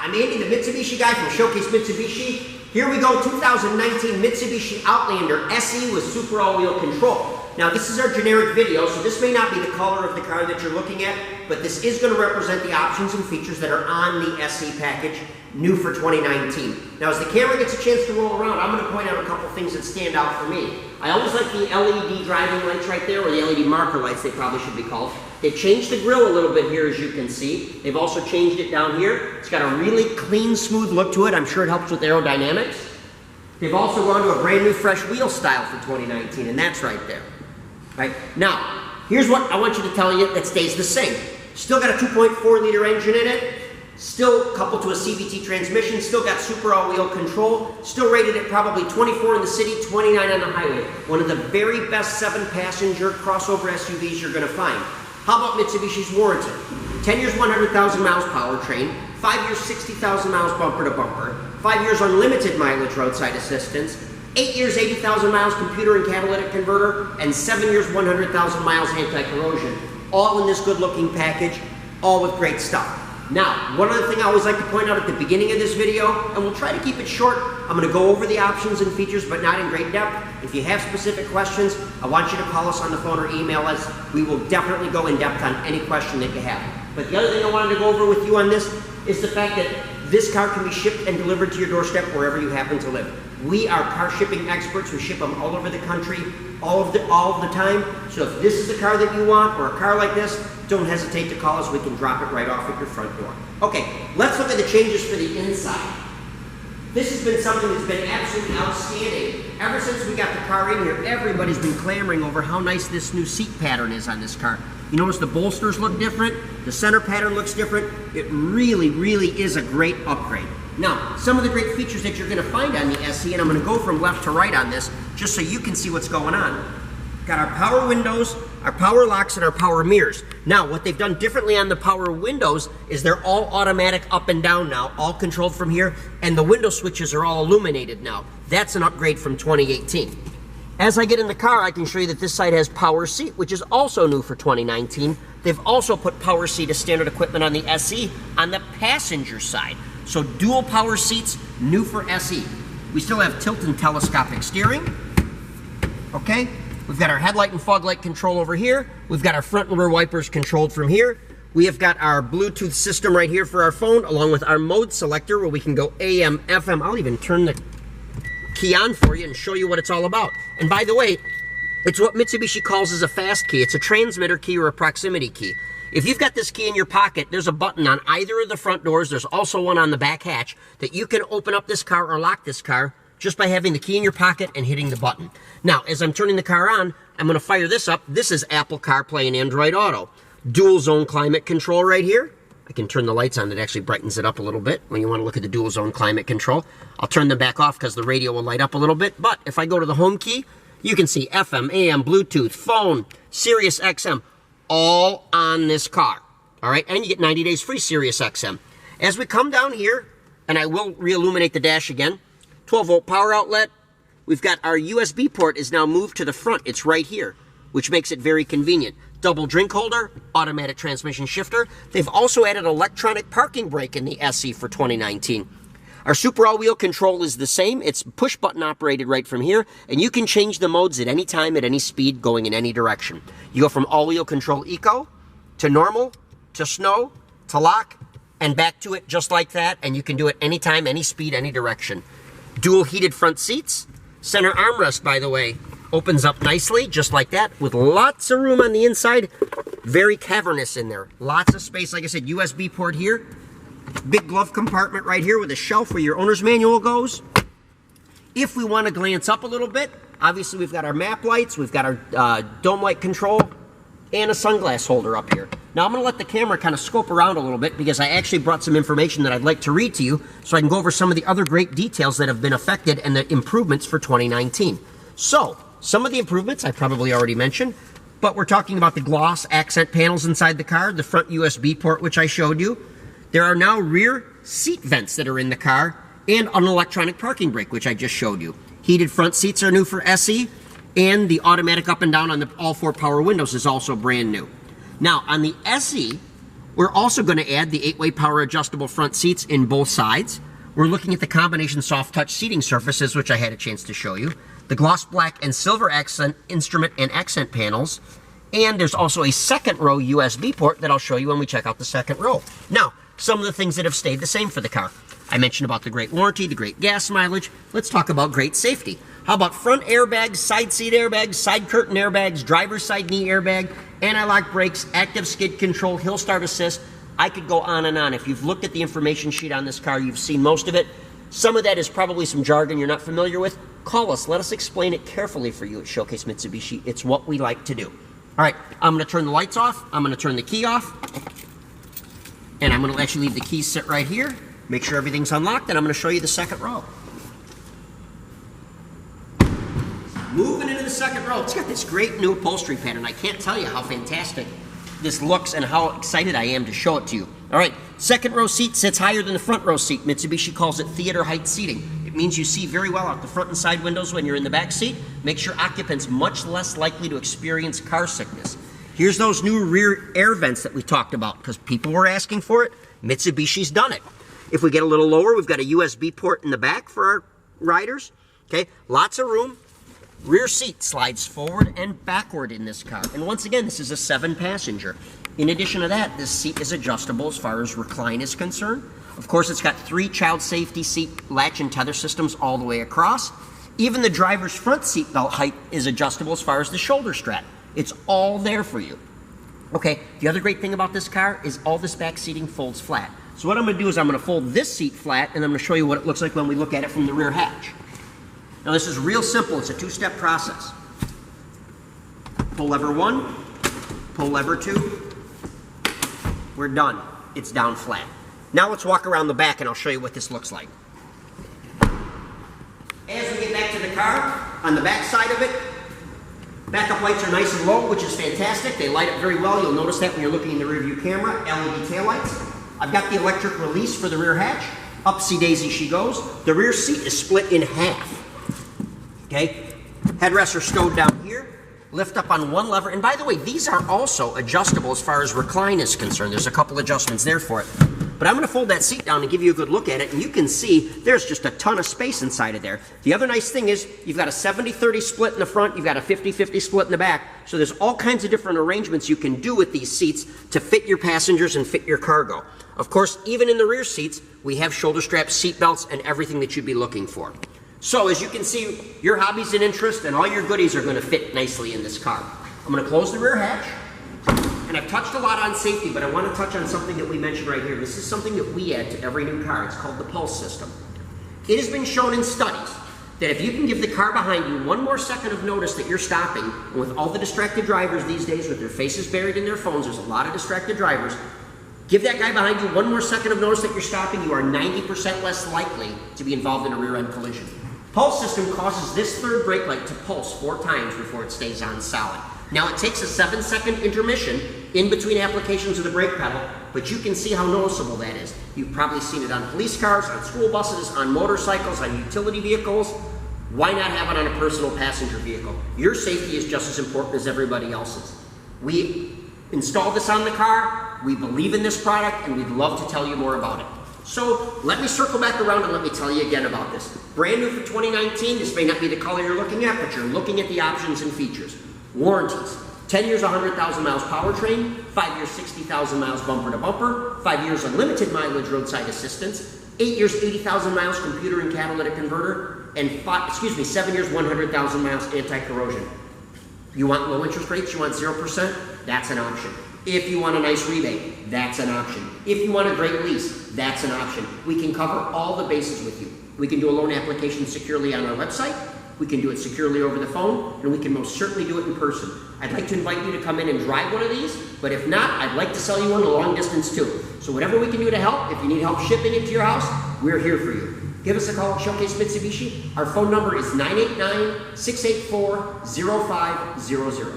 I'm Andy, the Mitsubishi guy from Showcase Mitsubishi. Here we go, 2019 Mitsubishi Outlander SE with super all-wheel control. Now this is our generic video, so this may not be the color of the car that you're looking at, but this is going to represent the options and features that are on the SE package, new for 2019. Now as the camera gets a chance to roll around, I'm going to point out a couple things that stand out for me. I always like the LED driving lights right there, or the LED marker lights they probably should be called. They've changed the grille a little bit here, as you can see. They've also changed it down here. It's got a really clean, smooth look to it. I'm sure it helps with aerodynamics. They've also gone to a brand new fresh wheel style for 2019, and that's right there. Right? Now, here's what I want you to tell you that stays the same. Still got a 2.4 liter engine in it, still coupled to a CVT transmission, still got super all-wheel control, still rated at probably 24 in the city, 29 on the highway. One of the very best 7-passenger crossover SUVs you're going to find. How about Mitsubishi's warranty? 10 years, 100,000 miles powertrain, 5 years, 60,000 miles bumper to bumper, 5 years unlimited mileage roadside assistance, 8 years, 80,000 miles computer and catalytic converter, and 7 years, 100,000 miles anti-corrosion. All in this good-looking package, all with great stuff. Now, one other thing I always like to point out at the beginning of this video, and we'll try to keep it short, I'm going to go over the options and features, but not in great depth. If you have specific questions, I want you to call us on the phone or email us. We will definitely go in depth on any question that you have. But the other thing I wanted to go over with you on this is the fact that this car can be shipped and delivered to your doorstep wherever you happen to live. We are car shipping experts. We ship them all over the country, all of the time. So if this is the car that you want, or a car like this, don't hesitate to call us. We can drop it right off at your front door. Okay, let's look at the changes for the inside. This has been something that's been absolutely outstanding. Ever since we got the car in here, everybody's been clamoring over how nice this new seat pattern is on this car. You notice the bolsters look different, the center pattern looks different. It really, really is a great upgrade. Now, some of the great features that you're going to find on the SE, and I'm going to go from left to right on this, just so you can see what's going on. Got our power windows, our power locks, and our power mirrors. Now, what they've done differently on the power windows is they're all automatic up and down now, all controlled from here, and the window switches are all illuminated now. That's an upgrade from 2018. As I get in the car, I can show you that this side has power seat, which is also new for 2019. They've also put power seat as standard equipment on the SE on the passenger side. So dual power seats, new for SE. We still have tilt and telescopic steering. Okay, we've got our headlight and fog light control over here. We've got our front and rear wipers controlled from here. We have got our Bluetooth system right here for our phone, along with our mode selector where we can go AM, FM. I'll even turn the key on for you and show you what it's all about. And by the way, it's what Mitsubishi calls as a fast key. It's a transmitter key or a proximity key. If you've got this key in your pocket, there's a button on either of the front doors. There's also one on the back hatch that you can open up this car or lock this car just by having the key in your pocket and hitting the button. Now, as I'm turning the car on, I'm going to fire this up. This is Apple CarPlay and Android Auto. Dual zone climate control right here. I can turn the lights on. It actually brightens it up a little bit when you want to look at the dual zone climate control. I'll turn them back off because the radio will light up a little bit. But if I go to the home key, you can see FM, AM, Bluetooth, phone, Sirius XM, all on this car. All right, and you get 90 days free Sirius XM. As we come down here, and I will re-illuminate the dash again, 12-volt power outlet. We've got our USB port is now moved to the front. It's right here, which makes it very convenient. Double drink holder, automatic transmission shifter. They've also added electronic parking brake in the SE for 2019. Our super all-wheel control is the same. It's push button operated right from here, and you can change the modes at any time, at any speed, going in any direction. You go from all-wheel control eco to normal to snow to lock and back to it just like that, and you can do it anytime, any speed, any direction. Dual heated front seats. Center armrest, by the way, opens up nicely, just like that, with lots of room on the inside. Very cavernous in there. Lots of space. Like I said, USB port here. Big glove compartment right here with a shelf where your owner's manual goes. If we want to glance up a little bit, obviously we've got our map lights, we've got our dome light control, and a sunglass holder up here. Now I'm going to let the camera kind of scope around a little bit because I actually brought some information that I'd like to read to you so I can go over some of the other great details that have been affected and the improvements for 2019. So, some of the improvements I probably already mentioned, but we're talking about the gloss accent panels inside the car, the front USB port which I showed you. There are now rear seat vents that are in the car and an electronic parking brake which I just showed you. Heated front seats are new for SE, and the automatic up and down on all 4 power windows is also brand new. Now, on the SE, We're also going to add the 8-way power adjustable front seats in both sides. We're looking at the combination soft touch seating surfaces, which I had a chance to show you. The gloss black and silver accent instrument and accent panels. And there's also a second row USB port that I'll show you when we check out the second row. Now, some of the things that have stayed the same for the car. I mentioned about the great warranty, the great gas mileage. Let's talk about great safety. How about front airbags, side seat airbags, side curtain airbags, driver's side knee airbag, anti-lock brakes, active skid control, hill start assist. I could go on and on. If you've looked at the information sheet on this car, you've seen most of it. Some of that is probably some jargon you're not familiar with. Call us. Let us explain it carefully for you at Showcase Mitsubishi. It's what we like to do. All right, I'm going to turn the lights off. I'm going to turn the key off. And I'm going to actually leave the keys sit right here. Make sure everything's unlocked, and I'm going to show you the second row. Moving into the second row. It's got this great new upholstery pattern. I can't tell you how fantastic this looks and how excited I am to show it to you. All right, second row seat sits higher than the front row seat. Mitsubishi calls it theater height seating. It means you see very well out the front and side windows when you're in the back seat. Makes your occupants much less likely to experience car sickness. Here's those new rear air vents that we talked about because people were asking for it. Mitsubishi's done it. If we get a little lower, we've got a USB port in the back for our riders. Okay, lots of room. Rear seat slides forward and backward in this car. And once again, this is a 7-passenger. In addition to that, this seat is adjustable as far as recline is concerned. Of course, it's got 3 child safety seat latch and tether systems all the way across. Even the driver's front seat belt height is adjustable as far as the shoulder strap. It's all there for you. Okay, the other great thing about this car is all this back seating folds flat. So what I'm going to do is I'm going to fold this seat flat, and I'm going to show you what it looks like when we look at it from the rear hatch. Now this is real simple. It's a 2-step process. Pull lever 1, pull lever 2. We're done. It's down flat. Now let's walk around the back and I'll show you what this looks like. As we get back to the car, on the back side of it, backup lights are nice and low, which is fantastic. They light up very well. You'll notice that when you're looking in the rear view camera. LED taillights. I've got the electric release for the rear hatch. Upsy daisy she goes. The rear seat is split in half. Okay, headrests are stowed down here, lift up on one lever, and by the way, these are also adjustable as far as recline is concerned. There's a couple adjustments there for it. But I'm going to fold that seat down and give you a good look at it, and you can see there's just a ton of space inside of there. The other nice thing is you've got a 70-30 split in the front, you've got a 50-50 split in the back, so there's all kinds of different arrangements you can do with these seats to fit your passengers and fit your cargo. Of course, even in the rear seats, we have shoulder straps, seat belts, and everything that you'd be looking for. So as you can see, your hobbies and interests and all your goodies are going to fit nicely in this car. I'm going to close the rear hatch. And I've touched a lot on safety, but I want to touch on something that we mentioned right here. This is something that we add to every new car. It's called the pulse system. It has been shown in studies that if you can give the car behind you 1 more second of notice that you're stopping, and with all the distracted drivers these days with their faces buried in their phones, there's a lot of distracted drivers, give that guy behind you 1 more second of notice that you're stopping, you are 90% less likely to be involved in a rear-end collision. Pulse system causes this third brake light to pulse 4 times before it stays on solid. Now it takes a 7-second intermission in between applications of the brake pedal, but you can see how noticeable that is. You've probably seen it on police cars, on school buses, on motorcycles, on utility vehicles. Why not have it on a personal passenger vehicle? Your safety is just as important as everybody else's. We installed this on the car, we believe in this product, and we'd love to tell you more about it. So let me circle back around and let me tell you again about this. Brand new for 2019, this may not be the color you're looking at, but you're looking at the options and features. Warranties, 10 years, 100,000 miles powertrain, 5 years, 60,000 miles bumper to bumper, 5 years unlimited mileage roadside assistance, 8 years, 80,000 miles computer and catalytic converter, and 7 years, 100,000 miles anti-corrosion. You want low interest rates, you want 0%, that's an option. If you want a nice rebate, that's an option. If you want a great lease, that's an option. We can cover all the bases with you. We can do a loan application securely on our website, we can do it securely over the phone, and we can most certainly do it in person. I'd like to invite you to come in and drive one of these, but if not, I'd like to sell you one a long distance too. So whatever we can do to help, if you need help shipping it to your house, we're here for you. Give us a call at Showcase Mitsubishi. Our phone number is 989-684-0500.